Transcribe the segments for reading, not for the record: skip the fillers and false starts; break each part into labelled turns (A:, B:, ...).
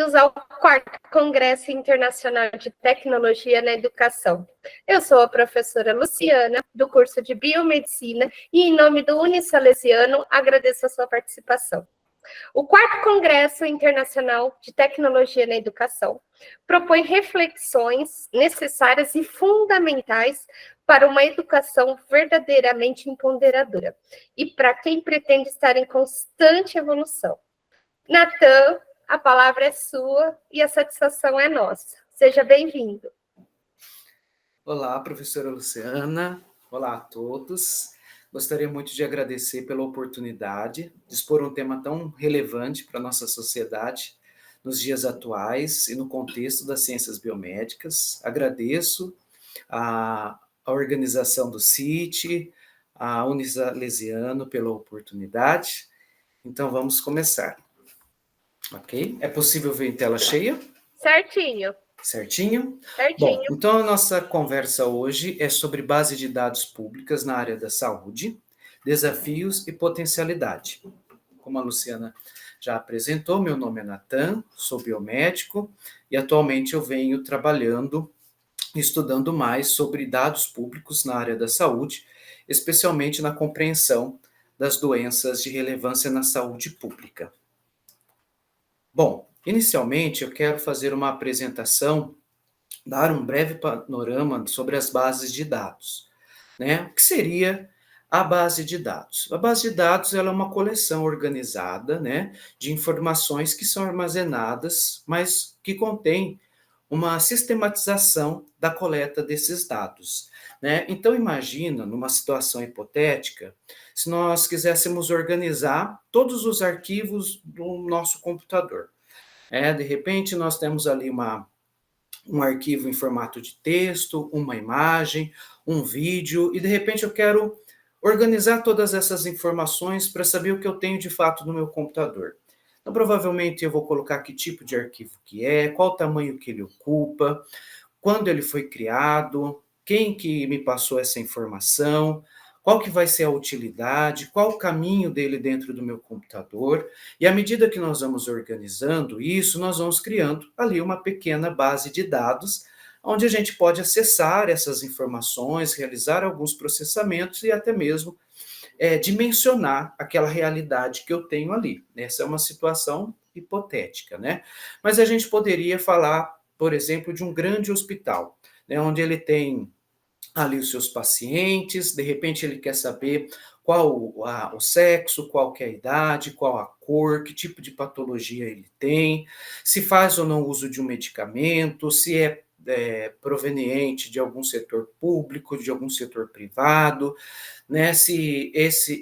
A: bem-vindos ao 4º Congresso Internacional de Tecnologia na Educação. Eu sou a professora Luciana, do curso de Biomedicina, e em nome do Unisalesiano, agradeço a sua participação. O 4º Congresso Internacional de Tecnologia na Educação propõe reflexões necessárias e fundamentais para uma educação verdadeiramente empoderadora e para quem pretende estar em constante evolução. Natan, a palavra é sua e a satisfação é nossa. Seja bem-vindo.
B: Olá, professora Luciana. Olá a todos. Gostaria muito de agradecer pela oportunidade de expor um tema tão relevante para a nossa sociedade nos dias atuais e no contexto das ciências biomédicas. Agradeço a organização do CIT, a Unisalesiano pela oportunidade. Então, vamos começar. Ok? É possível ver em tela cheia?
A: Certinho.
B: Certinho?
A: Certinho.
B: Bom, então a nossa conversa hoje é sobre base de dados públicas na área da saúde, desafios e potencialidade. Como a Luciana já apresentou, meu nome é Natan, sou biomédico e atualmente eu venho trabalhando, estudando mais sobre dados públicos na área da saúde, especialmente na compreensão das doenças de relevância na saúde pública. Bom, inicialmente eu quero fazer uma apresentação, dar um breve panorama sobre as bases de dados, né? O que seria a base de dados? A base de dados ela é uma coleção organizada, né, de informações que são armazenadas, mas que contém uma sistematização da coleta desses dados, né? Então imagina, numa situação hipotética, se nós quiséssemos organizar todos os arquivos do nosso computador. De repente nós temos ali um arquivo em formato de texto, uma imagem, um vídeo, e de repente eu quero organizar todas essas informações para saber o que eu tenho de fato no meu computador. Então, provavelmente eu vou colocar que tipo de arquivo que é, qual o tamanho que ele ocupa, quando ele foi criado, quem que me passou essa informação, qual que vai ser a utilidade, qual o caminho dele dentro do meu computador. E à medida que nós vamos organizando isso, nós vamos criando ali uma pequena base de dados, onde a gente pode acessar essas informações, realizar alguns processamentos e até mesmo dimensionar aquela realidade que eu tenho ali. Essa é uma situação hipotética, né? Mas a gente poderia falar, por exemplo, de um grande hospital, né, onde ele tem ali os seus pacientes, de repente ele quer saber qual o sexo, qual que é a idade, qual a cor, que tipo de patologia ele tem, se faz ou não uso de um medicamento, se é proveniente de algum setor público, de algum setor privado, né? Se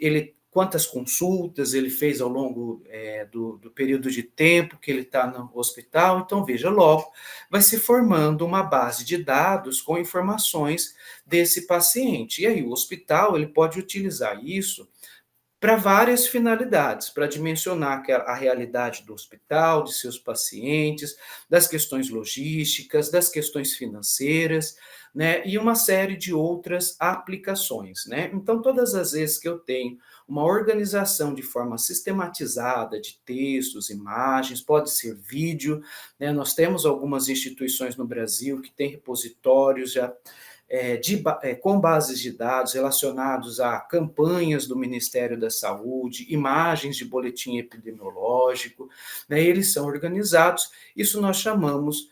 B: ele quantas consultas ele fez ao longo do período de tempo que ele está no hospital. Então, veja, logo vai se formando uma base de dados com informações desse paciente. E aí o hospital ele pode utilizar isso para várias finalidades, para dimensionar a realidade do hospital, de seus pacientes, das questões logísticas, das questões financeiras, né, e uma série de outras aplicações, né? Então, todas as vezes que eu tenho uma organização de forma sistematizada de textos, imagens, pode ser vídeo, né? Nós temos algumas instituições no Brasil que têm repositórios já com bases de dados relacionados a campanhas do Ministério da Saúde, imagens de boletim epidemiológico, né, eles são organizados, isso nós chamamos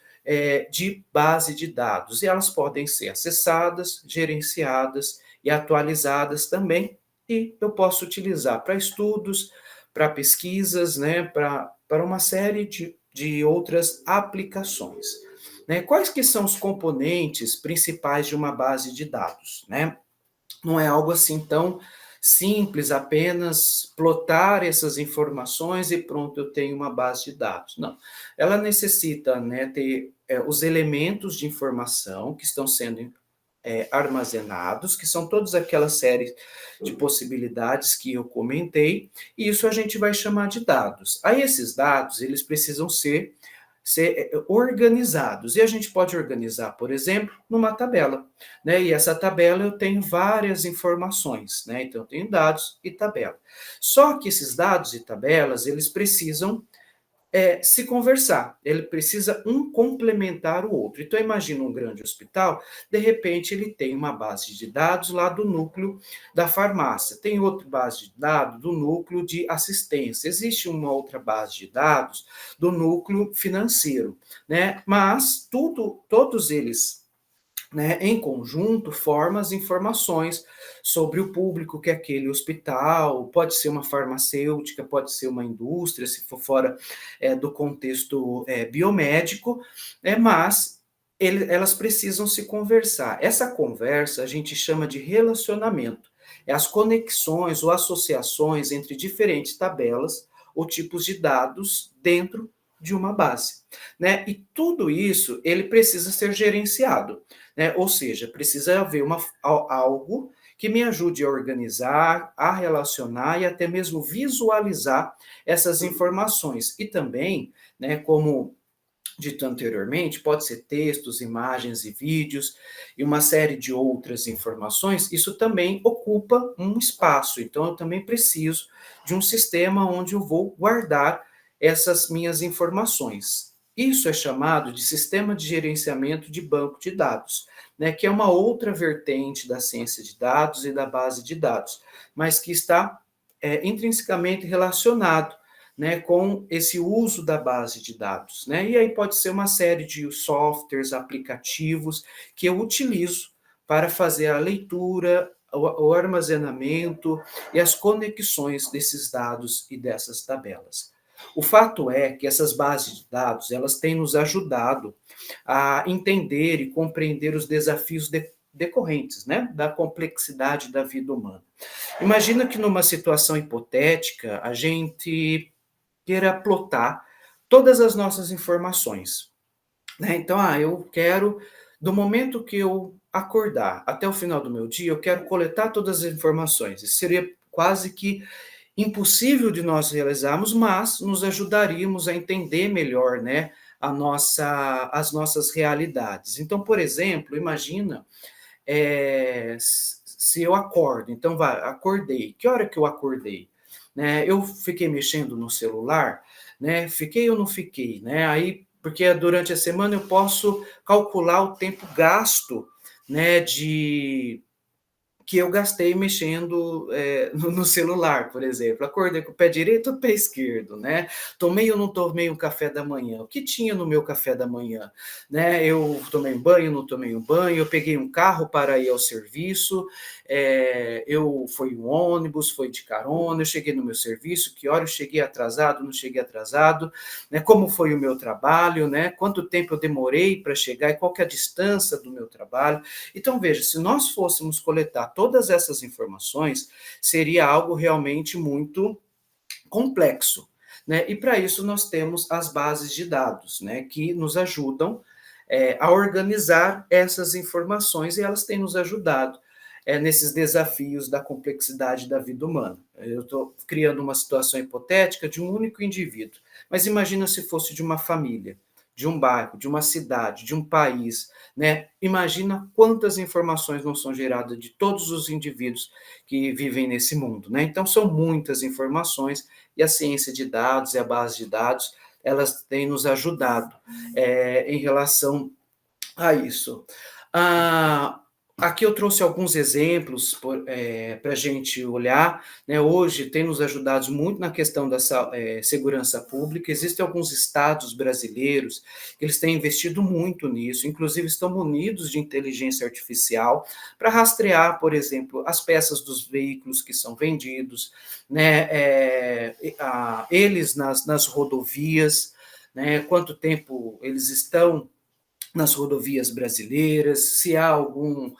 B: de base de dados, e elas podem ser acessadas, gerenciadas e atualizadas também, e eu posso utilizar para estudos, para pesquisas, né, para uma série de outras aplicações. Né? Quais que são os componentes principais de uma base de dados? Né? Não é algo assim tão simples, apenas plotar essas informações e pronto, eu tenho uma base de dados. Não, ela necessita, né, ter os elementos de informação que estão sendo armazenados, que são todas aquelas séries de possibilidades que eu comentei, e isso a gente vai chamar de dados. Aí esses dados, eles precisam ser organizados. E a gente pode organizar, por exemplo, numa tabela, né? E essa tabela eu tenho várias informações, né? Então eu tenho dados e tabela. Só que esses dados e tabelas, eles precisam se conversar, ele precisa um complementar o outro. Então, imagina um grande hospital, de repente ele tem uma base de dados lá do núcleo da farmácia, tem outra base de dados do núcleo de assistência, existe uma outra base de dados do núcleo financeiro, né? Mas todos eles, né, em conjunto, formam as informações sobre o público que é aquele hospital, pode ser uma farmacêutica, pode ser uma indústria, se for fora do contexto biomédico, mas elas precisam se conversar. Essa conversa a gente chama de relacionamento, é as conexões ou associações entre diferentes tabelas ou tipos de dados dentro de uma base, né? E tudo isso ele precisa ser gerenciado, né? Ou seja, precisa haver algo que me ajude a organizar, a relacionar e até mesmo visualizar essas informações. E também, né, como dito anteriormente, pode ser textos, imagens e vídeos e uma série de outras informações, isso também ocupa um espaço. Então, eu também preciso de um sistema onde eu vou guardar essas minhas informações. Isso é chamado de sistema de gerenciamento de banco de dados, né, que é uma outra vertente da ciência de dados e da base de dados, mas que está intrinsecamente relacionado, né, com esse uso da base de dados, né? E aí pode ser uma série de softwares, aplicativos que eu utilizo para fazer a leitura, o armazenamento e as conexões desses dados e dessas tabelas. O fato é que essas bases de dados, elas têm nos ajudado a entender e compreender os desafios decorrentes, né, da complexidade da vida humana. Imagina que numa situação hipotética, a gente queira plotar todas as nossas informações, né? Então, eu quero, do momento que eu acordar até o final do meu dia, eu quero coletar todas as informações. Isso seria quase que impossível de nós realizarmos, mas nos ajudaríamos a entender melhor, né, as nossas realidades. Então, por exemplo, imagina se eu acordo, então acordei, que hora que eu acordei? Né, eu fiquei mexendo no celular, né, fiquei ou não fiquei, né, aí, porque durante a semana eu posso calcular o tempo gasto, né, que eu gastei mexendo no celular, por exemplo. Acordei com o pé direito ou pé esquerdo, né? Tomei ou não tomei um café da manhã? O que tinha no meu café da manhã? Né? Eu tomei um banho, não tomei um banho, eu peguei um carro para ir ao serviço, foi um ônibus, foi de carona, eu cheguei no meu serviço, que hora eu cheguei atrasado, não cheguei atrasado, né? Como foi o meu trabalho, né? Quanto tempo eu demorei para chegar e qual que é a distância do meu trabalho. Então, veja, se nós fôssemos coletar todas essas informações, seria algo realmente muito complexo, né? E para isso nós temos as bases de dados, né, que nos ajudam a organizar essas informações e elas têm nos ajudado nesses desafios da complexidade da vida humana. Eu estou criando uma situação hipotética de um único indivíduo, mas imagina se fosse de uma família, de um bairro, de uma cidade, de um país, né? Imagina quantas informações não são geradas de todos os indivíduos que vivem nesse mundo, né? Então são muitas informações e a ciência de dados e a base de dados, elas têm nos ajudado em relação a isso. Ah, aqui eu trouxe alguns exemplos para a gente olhar, né? Hoje tem nos ajudado muito na questão da segurança pública. Existem alguns estados brasileiros que eles têm investido muito nisso, inclusive estão munidos de inteligência artificial para rastrear, por exemplo, as peças dos veículos que são vendidos, né? Eles nas rodovias, né? Quanto tempo eles estão nas rodovias brasileiras, se há algum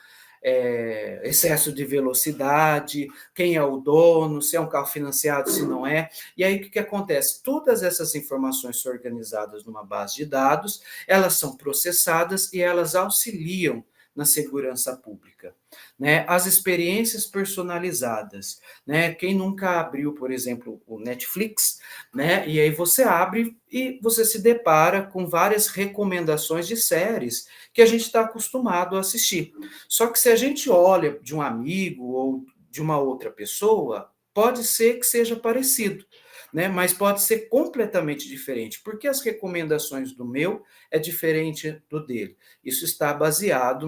B: excesso de velocidade, quem é o dono, se é um carro financiado, se não é. E aí o que acontece? Todas essas informações são organizadas numa base de dados, elas são processadas e elas auxiliam na segurança pública, né? As experiências personalizadas, né? Quem nunca abriu, por exemplo, o Netflix, né? E aí você abre e você se depara com várias recomendações de séries que a gente está acostumado a assistir. Só que se a gente olha de um amigo ou de uma outra pessoa, pode ser que seja parecido, né? Mas pode ser completamente diferente, porque as recomendações do meu é diferente do dele. Isso está baseado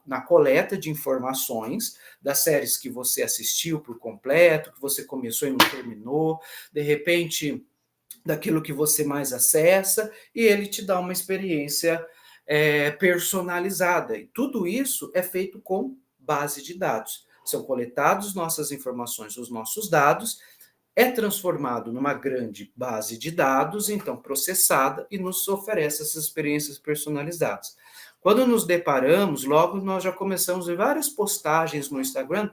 B: na coleta de informações das séries que você assistiu por completo, que você começou e não terminou, de repente daquilo que você mais acessa, e ele te dá uma experiência personalizada. E tudo isso é feito com base de dados. São coletados nossas informações, os nossos dados, é transformado numa grande base de dados, então processada, e nos oferece essas experiências personalizadas. Quando nos deparamos, logo nós já começamos a ver várias postagens no Instagram,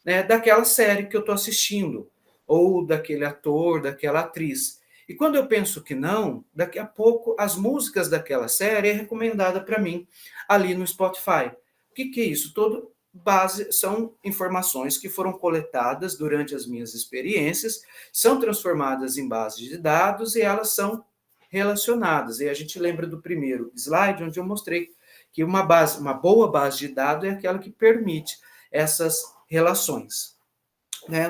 B: né, daquela série que eu estou assistindo, ou daquele ator, daquela atriz. E quando eu penso que não, daqui a pouco as músicas daquela série é recomendada para mim ali no Spotify. O que é isso? Todo base são informações que foram coletadas durante as minhas experiências, são transformadas em bases de dados e elas são relacionadas. E a gente lembra do primeiro slide onde eu mostrei que uma boa base de dados é aquela que permite essas relações.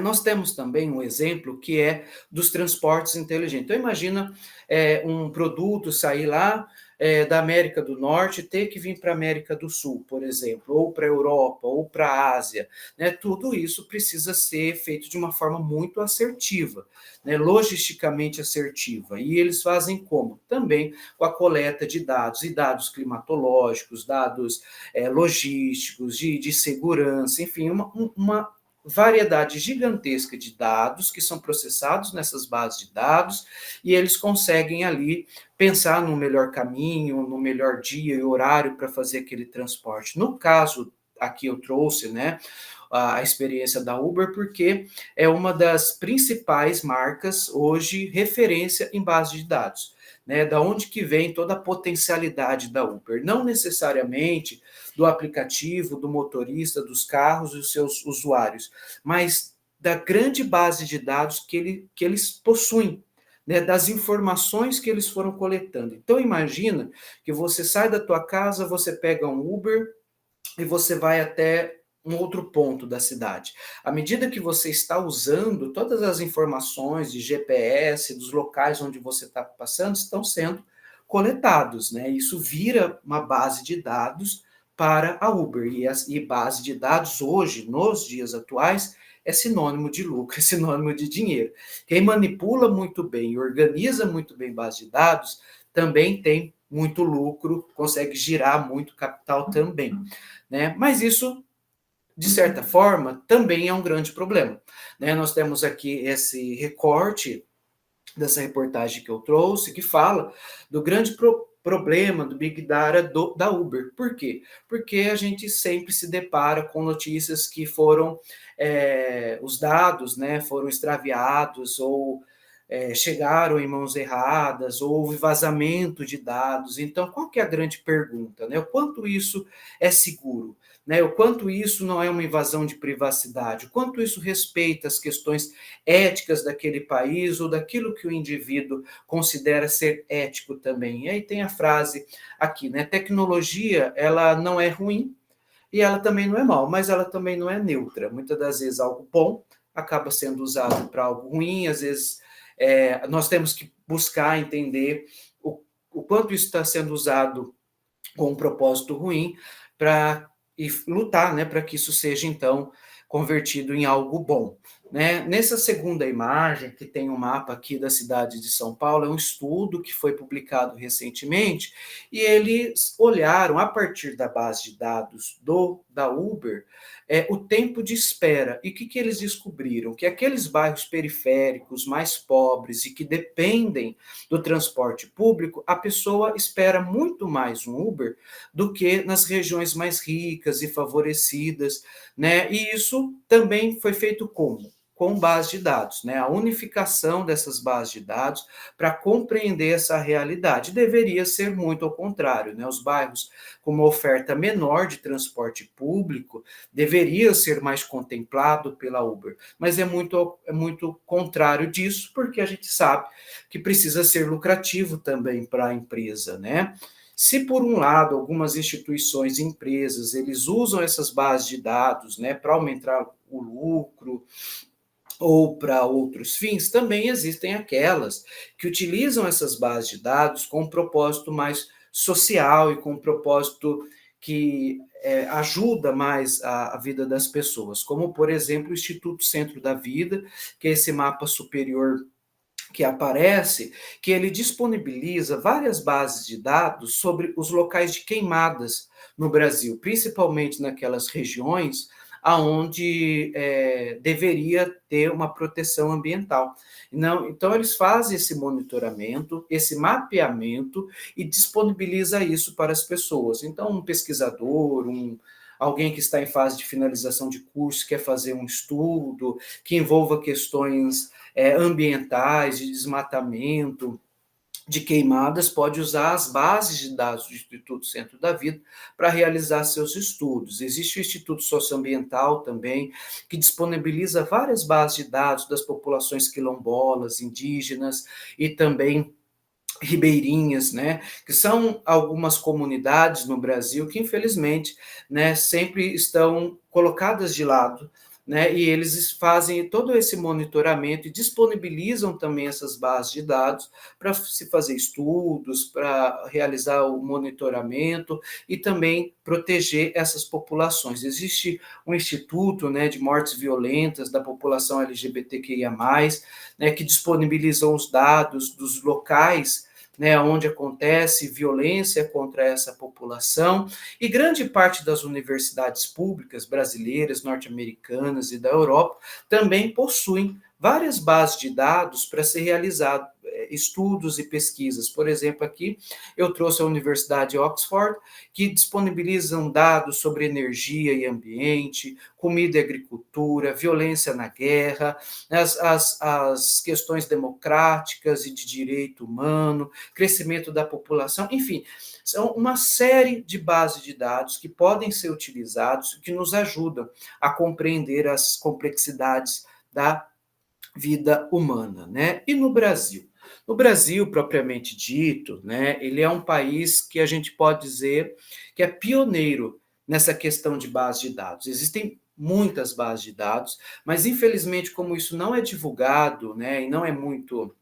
B: Nós temos também um exemplo que é dos transportes inteligentes. Então, imagina um produto sair lá da América do Norte, ter que vir para a América do Sul, por exemplo, ou para a Europa, ou para a Ásia. Né? Tudo isso precisa ser feito de uma forma muito assertiva, né? Logisticamente assertiva. E eles fazem como? Também com a coleta de dados, e dados climatológicos, dados logísticos, de segurança, enfim, uma variedade gigantesca de dados que são processados nessas bases de dados, e eles conseguem ali pensar no melhor caminho, no melhor dia e horário para fazer aquele transporte. No caso, aqui eu trouxe, né, a experiência da Uber, porque é uma das principais marcas hoje referência em base de dados. Né, da onde que vem toda a potencialidade da Uber? Não necessariamente do aplicativo, do motorista, dos carros e os seus usuários, mas da grande base de dados que eles possuem, né, das informações que eles foram coletando. Então, imagina que você sai da tua casa, você pega um Uber e você vai até um outro ponto da cidade. À medida que você está usando, todas as informações de GPS, dos locais onde você está passando, estão sendo coletados, né? Isso vira uma base de dados para a Uber. E base de dados hoje, nos dias atuais, é sinônimo de lucro, é sinônimo de dinheiro. Quem manipula muito bem e organiza muito bem base de dados também tem muito lucro, consegue girar muito capital também, né? Mas isso, de certa forma, também é um grande problema, né? Nós temos aqui esse recorte dessa reportagem que eu trouxe, que fala do grande problema do Big Data da Uber. Por quê? Porque a gente sempre se depara com notícias que foram, os dados, né, foram extraviados ou chegaram em mãos erradas, ou houve vazamento de dados. Então, qual que é a grande pergunta? Né? O quanto isso é seguro? Né? O quanto isso não é uma invasão de privacidade? O quanto isso respeita as questões éticas daquele país ou daquilo que o indivíduo considera ser ético também? E aí tem a frase aqui, né? Tecnologia, ela não é ruim e ela também não é mal, mas ela também não é neutra. Muitas das vezes algo bom acaba sendo usado para algo ruim, às vezes nós temos que buscar entender o quanto isso está sendo usado com um propósito ruim para lutar, né, para que isso seja, então, convertido em algo bom. Né? Nessa segunda imagem, que tem um mapa aqui da cidade de São Paulo, é um estudo que foi publicado recentemente, e eles olharam, a partir da base de dados da Uber, o tempo de espera. E o que eles descobriram? Que aqueles bairros periféricos, mais pobres e que dependem do transporte público, a pessoa espera muito mais um Uber do que nas regiões mais ricas e favorecidas, né? E isso também foi feito como? Com base de dados, né? A unificação dessas bases de dados para compreender essa realidade. Deveria ser muito ao contrário, né? Os bairros com uma oferta menor de transporte público deveria ser mais contemplado pela Uber, mas é muito contrário disso, porque a gente sabe que precisa ser lucrativo também para a empresa, né? Se por um lado algumas instituições e empresas eles usam essas bases de dados, né, para aumentar o lucro, ou para outros fins, também existem aquelas que utilizam essas bases de dados com um propósito mais social e com um propósito que ajuda mais a vida das pessoas, como, por exemplo, o Instituto Centro da Vida, que é esse mapa superior que aparece, que ele disponibiliza várias bases de dados sobre os locais de queimadas no Brasil, principalmente naquelas regiões aonde deveria ter uma proteção ambiental. Não, então, eles fazem esse monitoramento, esse mapeamento e disponibiliza isso para as pessoas. Então, um pesquisador, alguém que está em fase de finalização de curso, quer fazer um estudo que envolva questões ambientais, de desmatamento, de queimadas, pode usar as bases de dados do Instituto Centro da Vida para realizar seus estudos. Existe o Instituto Socioambiental também, que disponibiliza várias bases de dados das populações quilombolas, indígenas e também ribeirinhas, né, que são algumas comunidades no Brasil que, infelizmente, né, sempre estão colocadas de lado, né, e eles fazem todo esse monitoramento e disponibilizam também essas bases de dados para se fazer estudos, para realizar o monitoramento e também proteger essas populações. Existe um instituto, né, de mortes violentas da população LGBTQIA+, né, que disponibilizam os dados dos locais, né, onde acontece violência contra essa população, e grande parte das universidades públicas brasileiras, norte-americanas e da Europa também possuem várias bases de dados para ser realizado estudos e pesquisas. Por exemplo, aqui eu trouxe a Universidade de Oxford, que disponibilizam dados sobre energia e ambiente, comida e agricultura, violência na guerra, as questões democráticas e de direito humano, crescimento da população, enfim, são uma série de bases de dados que podem ser utilizados, que nos ajudam a compreender as complexidades da vida humana, né? E no Brasil? No Brasil, propriamente dito, né, ele é um país que a gente pode dizer que é pioneiro nessa questão de base de dados. Existem muitas bases de dados, mas infelizmente, como isso não é divulgado, né, e não é muito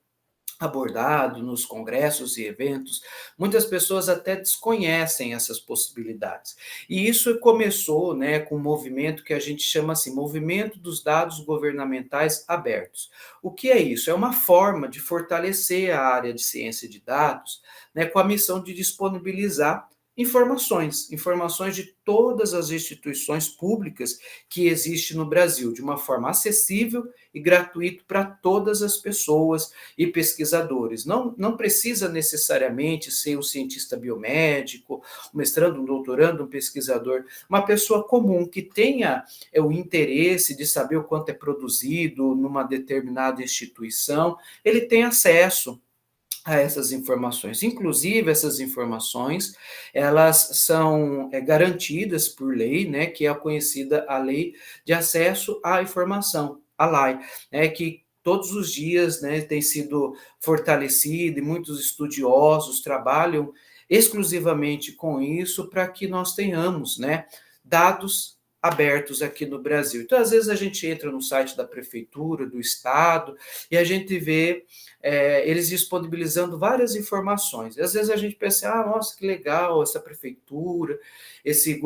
B: abordado nos congressos e eventos, muitas pessoas até desconhecem essas possibilidades. E isso começou, né, com um movimento que a gente chama assim, Movimento dos Dados Governamentais Abertos. O que é isso? É uma forma de fortalecer a área de ciência de dados, né, com a missão de disponibilizar informações de todas as instituições públicas que existem no Brasil, de uma forma acessível e gratuita para todas as pessoas e pesquisadores. Não precisa necessariamente ser um cientista biomédico, um mestrando, um doutorando, um pesquisador, uma pessoa comum que tenha o interesse de saber o quanto é produzido numa determinada instituição, ele tem acesso a essas informações. Inclusive, essas informações, elas são garantidas por lei, né, que é a conhecida a Lei de Acesso à Informação, a LAI, né, que todos os dias, né, tem sido fortalecida e muitos estudiosos trabalham exclusivamente com isso para que nós tenhamos, né, dados abertos aqui no Brasil. Então, às vezes a gente entra no site da prefeitura, do estado, e a gente vê eles disponibilizando várias informações. E às vezes a gente pensa, nossa, que legal essa prefeitura, esse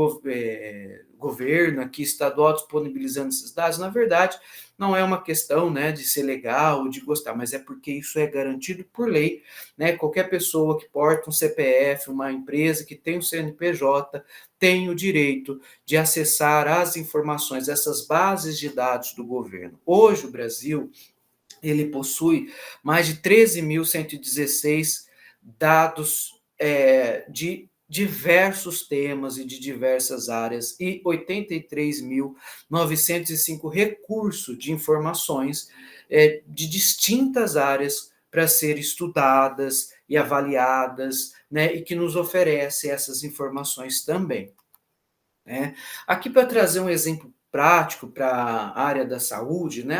B: governo aqui estadual disponibilizando esses dados. Na verdade, não é uma questão, né, de ser legal, de gostar, mas é porque isso é garantido por lei, né? Qualquer pessoa que porta um CPF, uma empresa que tem um CNPJ, tem o direito de acessar as informações, essas bases de dados do governo. Hoje, o Brasil, ele possui mais de 13.116 dados de diversos temas e de diversas áreas e 83.905 recursos de informações de distintas áreas para serem estudadas e avaliadas, né, e que nos oferece essas informações também, né? Aqui para trazer um exemplo prático para a área da saúde, né?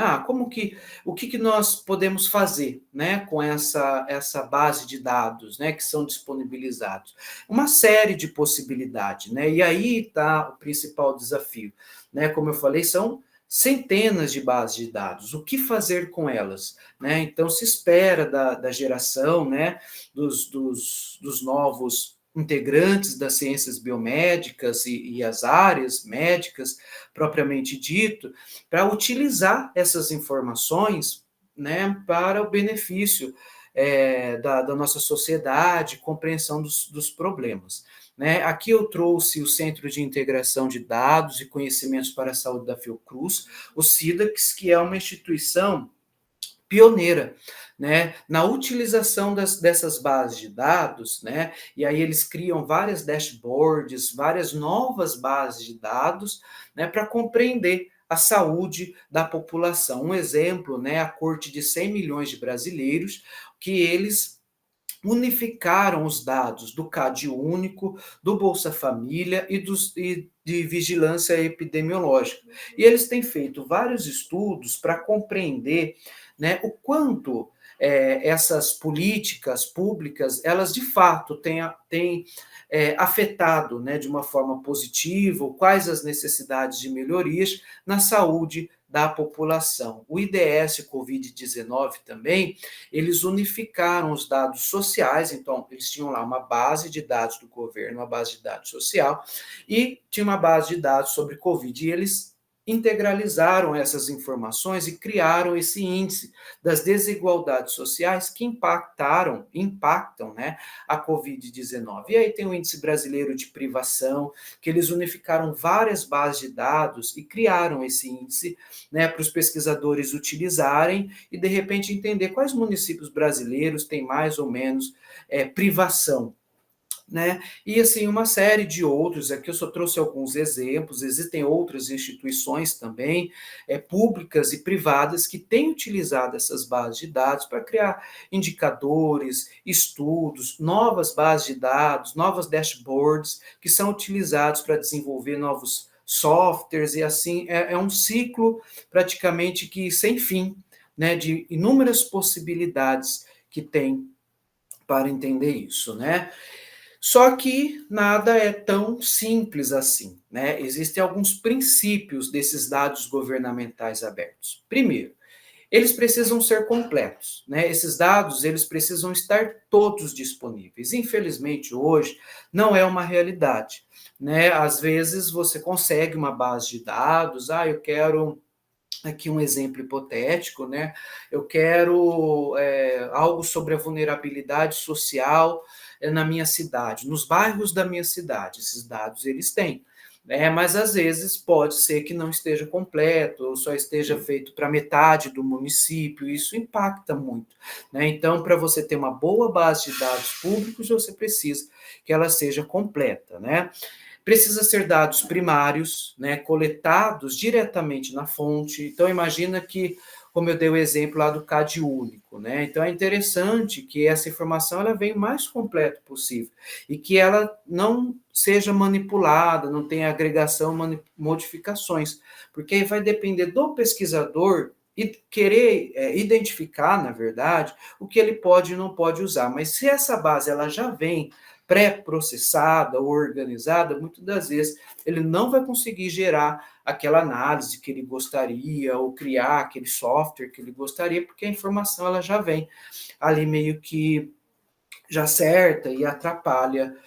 B: O que nós podemos fazer, né, com essa base de dados, né, que são disponibilizados? Uma série de possibilidades, né? E aí está o principal desafio, né? Como eu falei, são centenas de bases de dados. O que fazer com elas? Né? Então, se espera da geração, né, dos novos integrantes das ciências biomédicas e as áreas médicas, propriamente dito, para utilizar essas informações, né, para o benefício da nossa sociedade, compreensão dos problemas. Né? Aqui eu trouxe o Centro de Integração de Dados e Conhecimentos para a Saúde da Fiocruz, o SIDAX, que é uma instituição pioneira, né, na utilização dessas bases de dados, né, e aí eles criam várias dashboards, várias novas bases de dados, né, para compreender a saúde da população. Um exemplo, né, a corte de 100 milhões de brasileiros, que eles unificaram os dados do CAD único, do Bolsa Família e de vigilância epidemiológica. E eles têm feito vários estudos para compreender, né, o quanto essas políticas públicas, elas de fato têm afetado, né, de uma forma positiva, quais as necessidades de melhorias na saúde da população. O IDS Covid-19 também, eles unificaram os dados sociais, então eles tinham lá uma base de dados do governo, uma base de dados social, e tinha uma base de dados sobre Covid, e eles integralizaram essas informações e criaram esse índice das desigualdades sociais que impactam, né, a Covid-19. E aí tem o índice brasileiro de privação, que eles unificaram várias bases de dados e criaram esse índice, né, para os pesquisadores utilizarem e, de repente, entender quais municípios brasileiros têm mais ou menos privação. Né? E assim, uma série de outros, aqui eu só trouxe alguns exemplos, existem outras instituições também, públicas e privadas, que têm utilizado essas bases de dados para criar indicadores, estudos, novas bases de dados, novas dashboards, que são utilizados para desenvolver novos softwares, e assim, é um ciclo praticamente que sem fim, né, de inúmeras possibilidades que tem para entender isso, né? Só que nada é tão simples assim, né? Existem alguns princípios desses dados governamentais abertos. Primeiro, eles precisam ser completos, né? Esses dados, eles precisam estar todos disponíveis. Infelizmente, hoje, não é uma realidade, né? Às vezes, você consegue uma base de dados, eu quero aqui um exemplo hipotético, né? Eu quero algo sobre a vulnerabilidade social na minha cidade, nos bairros da minha cidade. Esses dados eles têm, né? Mas às vezes pode ser que não esteja completo, ou só esteja feito para metade do município. Isso impacta muito, né? Então, para você ter uma boa base de dados públicos, você precisa que ela seja completa, né? Precisa ser dados primários, né, coletados diretamente na fonte. Então, imagina que, como eu dei o exemplo lá do CAD único, né? Então, é interessante que essa informação ela venha o mais completa possível e que ela não seja manipulada, não tenha agregação, modificações, porque aí vai depender do pesquisador e querer identificar, na verdade, o que ele pode e não pode usar. Mas se essa base ela já vem pré-processada ou organizada, muitas das vezes ele não vai conseguir gerar aquela análise que ele gostaria ou criar aquele software que ele gostaria, porque a informação ela já vem ali meio que já certa e atrapalha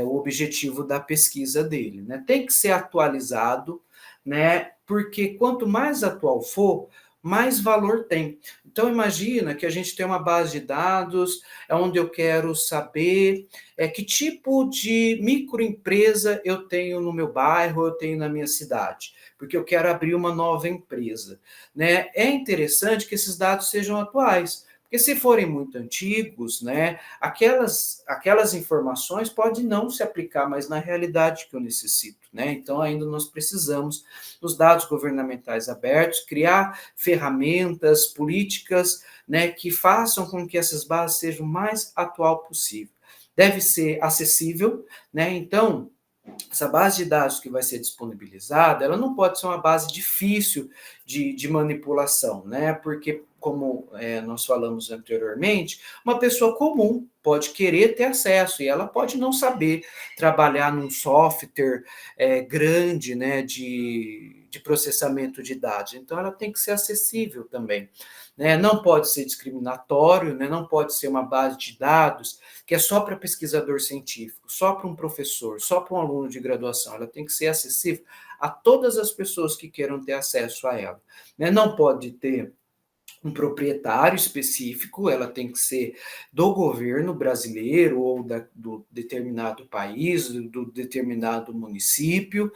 B: o objetivo da pesquisa dele, né? Tem que ser atualizado, né? Porque quanto mais atual for, mais valor tem. Então, imagina que a gente tem uma base de dados onde eu quero saber que tipo de microempresa eu tenho no meu bairro, eu tenho na minha cidade, porque eu quero abrir uma nova empresa, né? É interessante que esses dados sejam atuais, porque se forem muito antigos, né, aquelas informações podem não se aplicar mais na realidade que eu necessito, né? Então, ainda nós precisamos dos dados governamentais abertos, criar ferramentas, políticas, né, que façam com que essas bases sejam o mais atual possível. Deve ser acessível, né? Então, essa base de dados que vai ser disponibilizada, ela não pode ser uma base difícil de manipulação, né? Porque, como nós falamos anteriormente, uma pessoa comum pode querer ter acesso, e ela pode não saber trabalhar num software grande, né, de processamento de dados. Então, ela tem que ser acessível também, né? Não pode ser discriminatório, né? Não pode ser uma base de dados que é só para pesquisador científico, só para um professor, só para um aluno de graduação. Ela tem que ser acessível a todas as pessoas que queiram ter acesso a ela, né? Não pode ter um proprietário específico, ela tem que ser do governo brasileiro ou do determinado país, do determinado município,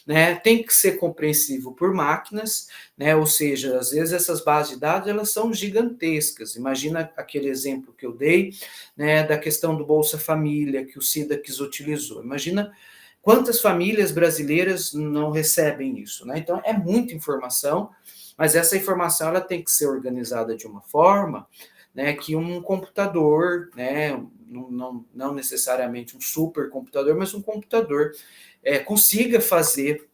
B: né? Tem que ser compreensível por máquinas, né? Ou seja, às vezes essas bases de dados elas são gigantescas. Imagina aquele exemplo que eu dei, né, da questão do Bolsa Família que o SIDAX utilizou. Imagina quantas famílias brasileiras não recebem isso, né? Então é muita informação, mas essa informação ela tem que ser organizada de uma forma, né, que um computador, né, não necessariamente um supercomputador, mas um computador consiga fazer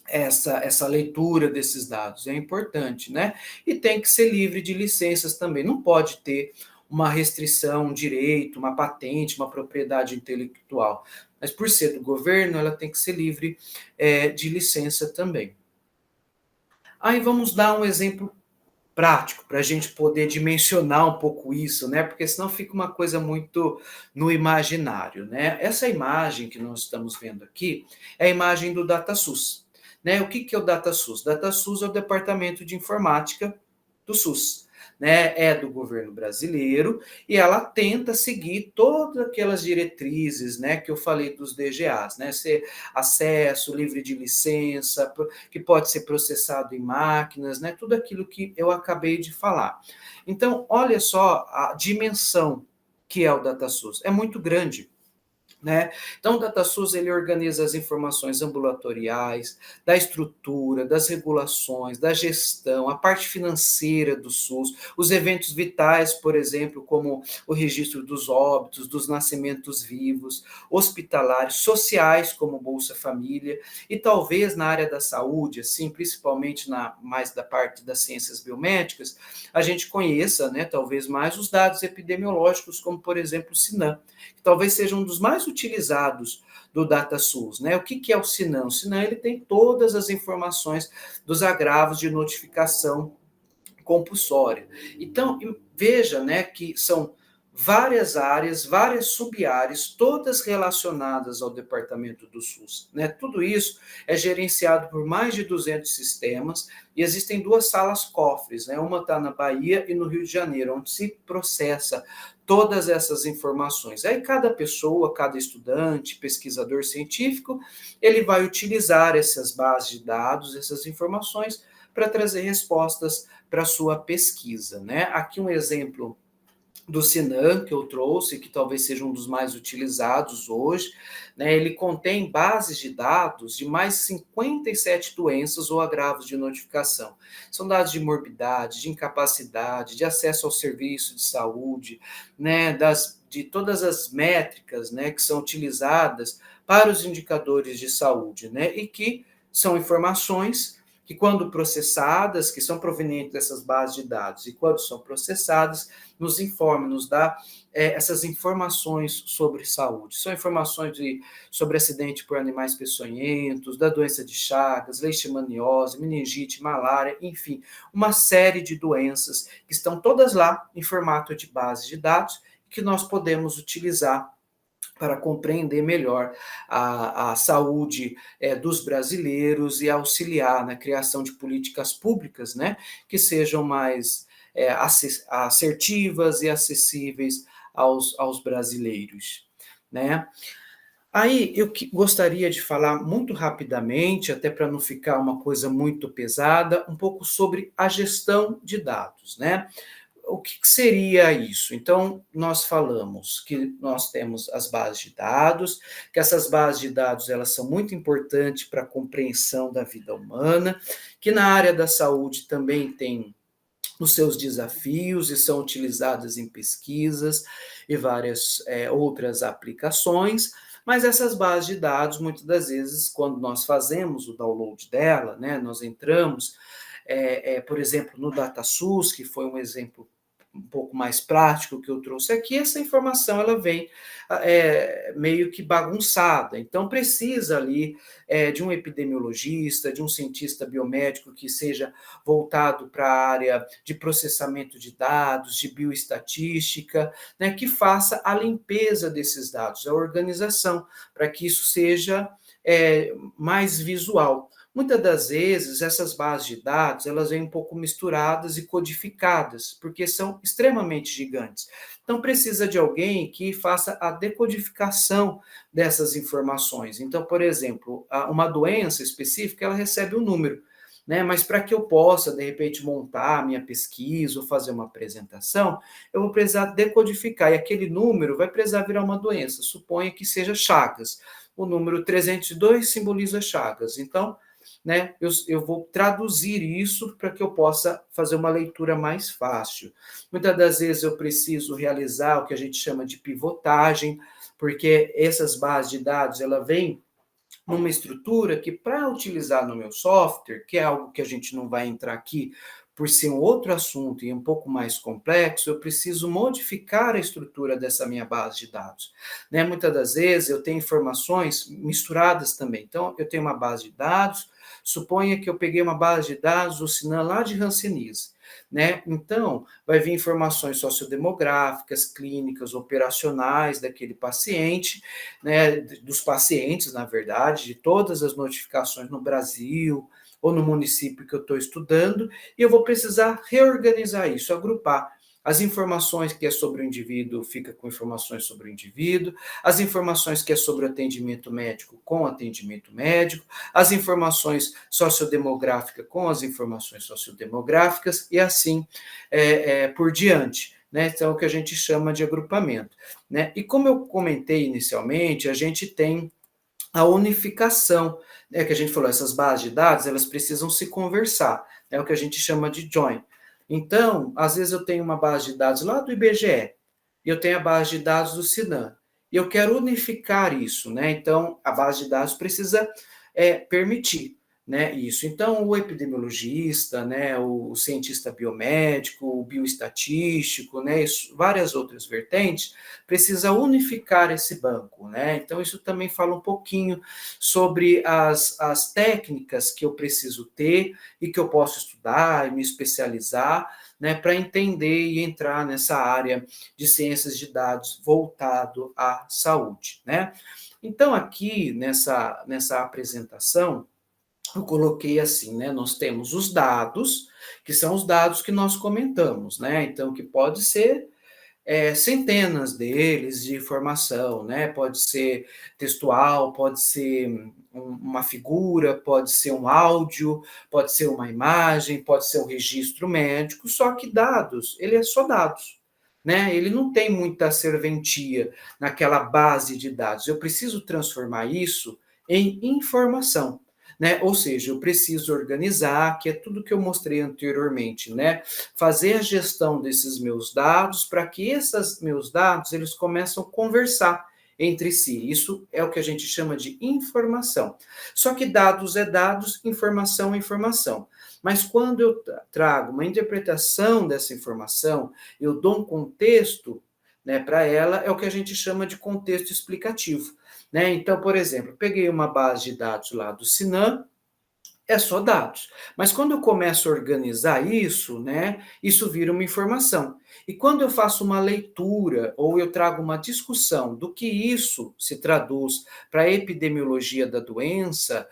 B: essa leitura desses dados. É importante, né? E tem que ser livre de licenças também. Não pode ter uma restrição, um direito, uma patente, uma propriedade intelectual. Mas por ser do governo, ela tem que ser livre de licença também. Aí vamos dar um exemplo prático para a gente poder dimensionar um pouco isso, né? Porque senão fica uma coisa muito no imaginário, né? Essa imagem que nós estamos vendo aqui é a imagem do DataSUS, né? O que é o DataSUS? DataSUS é o Departamento de Informática do SUS, né? É do governo brasileiro e ela tenta seguir todas aquelas diretrizes, né, que eu falei dos DGAs, né? Ser acesso livre de licença, que pode ser processado em máquinas, né? Tudo aquilo que eu acabei de falar. Então, olha só a dimensão que é o DataSUS. É muito grande, né? Então, o DataSUS ele organiza as informações ambulatoriais, da estrutura, das regulações, da gestão, a parte financeira do SUS, os eventos vitais, por exemplo, como o registro dos óbitos, dos nascimentos vivos, hospitalares, sociais, como Bolsa Família, e talvez na área da saúde, assim, principalmente mais da parte das ciências biomédicas, a gente conheça, né, talvez mais os dados epidemiológicos, como, por exemplo, o SINAM, que talvez seja um dos mais utilizados do DataSUS, né? O que é o SINAM? O SINAM ele tem todas as informações dos agravos de notificação compulsória. Então, veja, né, que são várias áreas, várias sub-áreas, todas relacionadas ao departamento do SUS, né? Tudo isso é gerenciado por mais de 200 sistemas e existem duas salas cofres, né? Uma está na Bahia e no Rio de Janeiro, onde se processa todas essas informações. Aí cada pessoa, cada estudante, pesquisador científico, ele vai utilizar essas bases de dados, essas informações para trazer respostas para a sua pesquisa, né? Aqui um exemplo do SINAM que eu trouxe, que talvez seja um dos mais utilizados hoje, né? Ele contém bases de dados de mais 57 doenças ou agravos de notificação. São dados de morbidade, de incapacidade, de acesso ao serviço de saúde, né? De todas as métricas, né, que são utilizadas para os indicadores de saúde, né? E que são informações que, quando processadas, que são provenientes dessas bases de dados, e quando são processadas, nos informa, nos dá essas informações sobre saúde. São informações sobre acidente por animais peçonhentos, da doença de Chagas, leishmaniose, meningite, malária, enfim, uma série de doenças que estão todas lá em formato de base de dados que nós podemos utilizar para compreender melhor a saúde dos brasileiros e auxiliar na criação de políticas públicas, né, que sejam mais assertivas e acessíveis aos brasileiros, né? Aí eu gostaria de falar muito rapidamente, até para não ficar uma coisa muito pesada, um pouco sobre a gestão de dados, né? O que seria isso? Então, nós falamos que nós temos as bases de dados, que essas bases de dados elas são muito importantes para a compreensão da vida humana, que na área da saúde também tem os seus desafios e são utilizadas em pesquisas e várias outras aplicações, mas essas bases de dados, muitas das vezes, quando nós fazemos o download dela, né, nós entramos, por exemplo, no DataSUS, que foi um exemplo um pouco mais prático que eu trouxe aqui, essa informação ela vem meio que bagunçada. Então, precisa ali de um epidemiologista, de um cientista biomédico que seja voltado para a área de processamento de dados, de bioestatística, né, que faça a limpeza desses dados, a organização, para que isso seja mais visual. Muitas das vezes, essas bases de dados, elas vêm um pouco misturadas e codificadas, porque são extremamente gigantes. Então, precisa de alguém que faça a decodificação dessas informações. Então, por exemplo, uma doença específica, ela recebe um número, né? Mas para que eu possa, de repente, montar a minha pesquisa ou fazer uma apresentação, eu vou precisar decodificar, e aquele número vai precisar virar uma doença. Suponha que seja Chagas. O número 302 simboliza Chagas. Então, né, eu vou traduzir isso para que eu possa fazer uma leitura mais fácil. Muitas das vezes eu preciso realizar o que a gente chama de pivotagem, porque essas bases de dados, ela vem numa estrutura que, para utilizar no meu software, que é algo que a gente não vai entrar aqui, por ser um outro assunto e um pouco mais complexo, eu preciso modificar a estrutura dessa minha base de dados. Né? Muitas das vezes eu tenho informações misturadas também. Então, eu tenho uma base de dados, suponha que eu peguei uma base de dados do Sinan lá de Hanseníase. Né? Então, vai vir informações sociodemográficas, clínicas, operacionais daquele paciente, né? Dos pacientes, na verdade, de todas as notificações no Brasil ou no município que eu estou estudando, e eu vou precisar reorganizar isso, agrupar. As informações que é sobre o indivíduo fica com informações sobre o indivíduo, as informações que é sobre o atendimento médico com atendimento médico, as informações sociodemográficas com as informações sociodemográficas e assim por diante. Né? Então, é o que a gente chama de agrupamento. Né? E como eu comentei inicialmente, a gente tem a unificação, né, que a gente falou, essas bases de dados, elas precisam se conversar, é o que a gente chama de join. Então, às vezes eu tenho uma base de dados lá do IBGE, e eu tenho a base de dados do Sinan, e eu quero unificar isso, né? Então, a base de dados precisa permitir, né, isso. Então, o epidemiologista, né, o cientista biomédico, o bioestatístico, né, várias outras vertentes, precisa unificar esse banco, né? Então, isso também fala um pouquinho sobre as técnicas que eu preciso ter e que eu posso estudar e me especializar, né, para entender e entrar nessa área de ciências de dados voltado à saúde, né? Então, aqui nessa apresentação, eu coloquei assim, né? Nós temos os dados, que são os dados que nós comentamos, né? Então, que pode ser centenas deles de informação, né? Pode ser textual, pode ser uma figura, pode ser um áudio, pode ser uma imagem, pode ser um registro médico, só que dados, ele é só dados. Né? Ele não tem muita serventia naquela base de dados. Eu preciso transformar isso em informação. Né? Ou seja, eu preciso organizar, que é tudo que eu mostrei anteriormente, né? Fazer a gestão desses meus dados para que esses meus dados eles começam a conversar entre si. Isso é o que a gente chama de informação. Só que dados é dados, informação é informação. Mas quando eu trago uma interpretação dessa informação, eu dou um contexto, né, para ela, é o que a gente chama de contexto explicativo. Né? Então, por exemplo, peguei uma base de dados lá do Sinan, é só dados. Mas quando eu começo a organizar isso, né, isso vira uma informação. E quando eu faço uma leitura ou eu trago uma discussão do que isso se traduz para a epidemiologia da doença,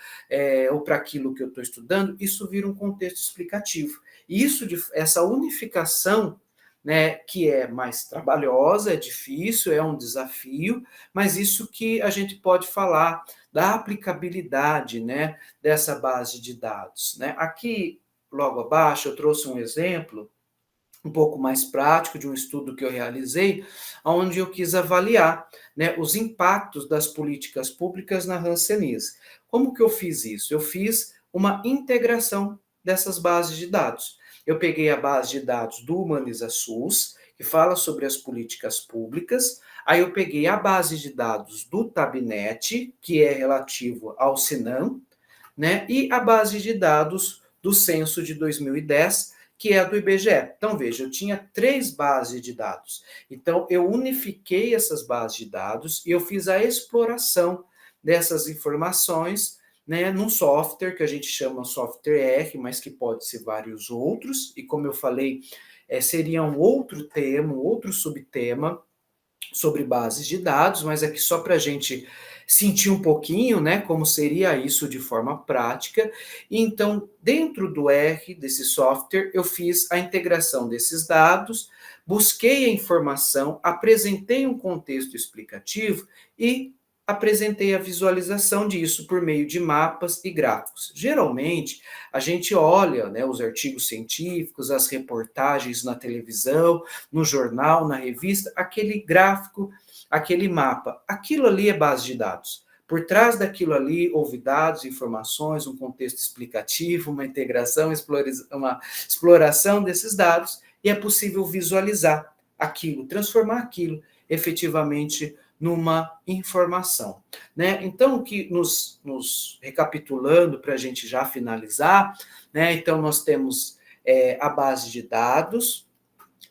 B: ou para aquilo que eu estou estudando, isso vira um contexto explicativo. E essa unificação, né, que é mais trabalhosa, é difícil, é um desafio, mas isso que a gente pode falar da aplicabilidade, né, dessa base de dados. Né? Aqui, logo abaixo, eu trouxe um exemplo um pouco mais prático de um estudo que eu realizei, onde eu quis avaliar, né, os impactos das políticas públicas na Hanseníase. Como que eu fiz isso? Eu fiz uma integração dessas bases de dados. Eu peguei a base de dados do HumanizaSUS, que fala sobre as políticas públicas, aí eu peguei a base de dados do Tabnet, que é relativo ao Sinan, né, e a base de dados do censo de 2010, que é a do IBGE. Então, veja, eu tinha 3 bases de dados. Então, eu unifiquei essas bases de dados e eu fiz a exploração dessas informações, né, num software que a gente chama software R, mas que pode ser vários outros, e como eu falei, seria um outro tema, um outro subtema sobre bases de dados, mas aqui só para a gente sentir um pouquinho, né, como seria isso de forma prática. E então, dentro do R, desse software, eu fiz a integração desses dados, busquei a informação, apresentei um contexto explicativo e apresentei a visualização disso por meio de mapas e gráficos. Geralmente, a gente olha, né, os artigos científicos, as reportagens na televisão, no jornal, na revista, aquele gráfico, aquele mapa. Aquilo ali é base de dados. Por trás daquilo ali, houve dados, informações, um contexto explicativo, uma integração, uma exploração desses dados, e é possível visualizar aquilo, transformar aquilo efetivamente numa informação, né? Então, que nos recapitulando para a gente já finalizar, né? Então, nós temos a base de dados,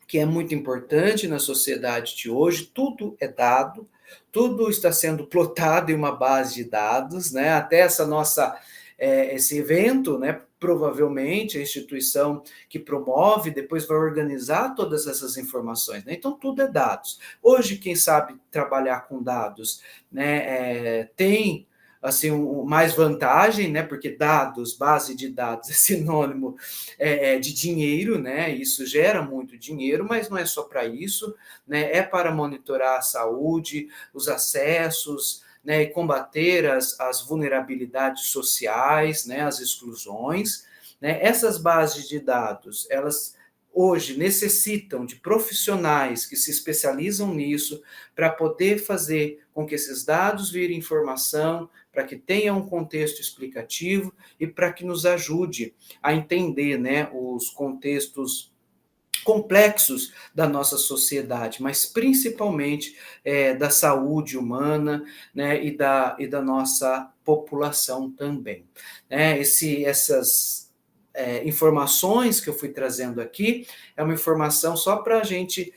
B: que é muito importante na sociedade de hoje, tudo é dado, tudo está sendo plotado em uma base de dados, né? Até esse evento, né? Provavelmente a instituição que promove depois vai organizar todas essas informações, né? Então tudo é dados. Hoje quem sabe trabalhar com dados, né, tem assim mais vantagem, né? Porque dados, base de dados é sinônimo de dinheiro, né? Isso gera muito dinheiro, mas não é só para isso, né? É para monitorar a saúde, os acessos, né, e combater as vulnerabilidades sociais, né, as exclusões, né. Essas bases de dados, elas hoje necessitam de profissionais que se especializam nisso para poder fazer com que esses dados virem informação, para que tenha um contexto explicativo e para que nos ajude a entender, né, os contextos complexos da nossa sociedade, mas principalmente da saúde humana, né, e da nossa população também. Né? Essas informações que eu fui trazendo aqui é uma informação só para a gente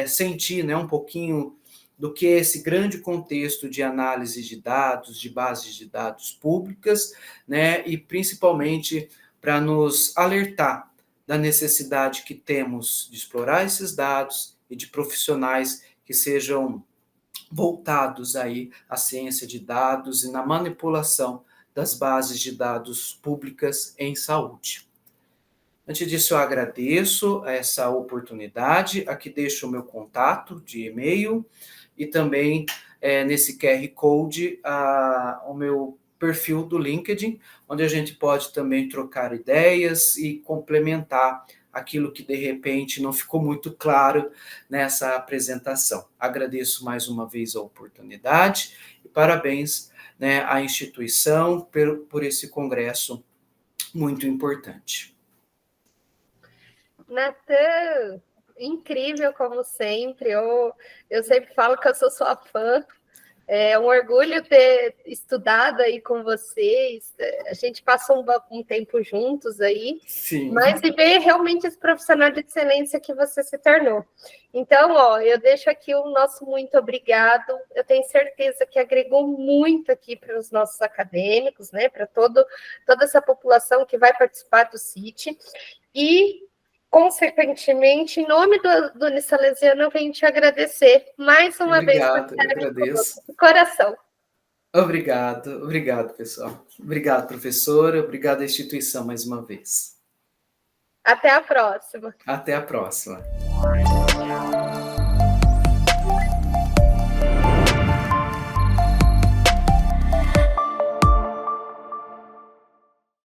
B: sentir, né, um pouquinho do que é esse grande contexto de análise de dados, de bases de dados públicas, né, e principalmente para nos alertar da necessidade que temos de explorar esses dados e de profissionais que sejam voltados aí à ciência de dados e na manipulação das bases de dados públicas em saúde. Antes disso, eu agradeço essa oportunidade. Aqui deixo o meu contato de e-mail e também nesse QR Code o meu perfil do LinkedIn, onde a gente pode também trocar ideias e complementar aquilo que de repente não ficou muito claro nessa apresentação. Agradeço mais uma vez a oportunidade e parabéns, né, à instituição por esse congresso muito importante.
A: Natan, incrível como sempre. Eu sempre falo que eu sou sua fã. É um orgulho ter estudado aí com vocês. A gente passou um tempo juntos aí,
B: Sim.
A: Mas e ver realmente esse profissional de excelência que você se tornou. Então, eu deixo aqui o nosso muito obrigado. Eu tenho certeza que agregou muito aqui para os nossos acadêmicos, né? Para toda essa população que vai participar do CIT. E consequentemente, em nome do Unisalesiano, eu venho te agradecer mais uma vez.
B: Obrigado, eu agradeço.
A: De coração.
B: Obrigado, pessoal. Obrigado, professora. Obrigado à instituição mais uma vez.
A: Até a próxima.
B: Até a próxima.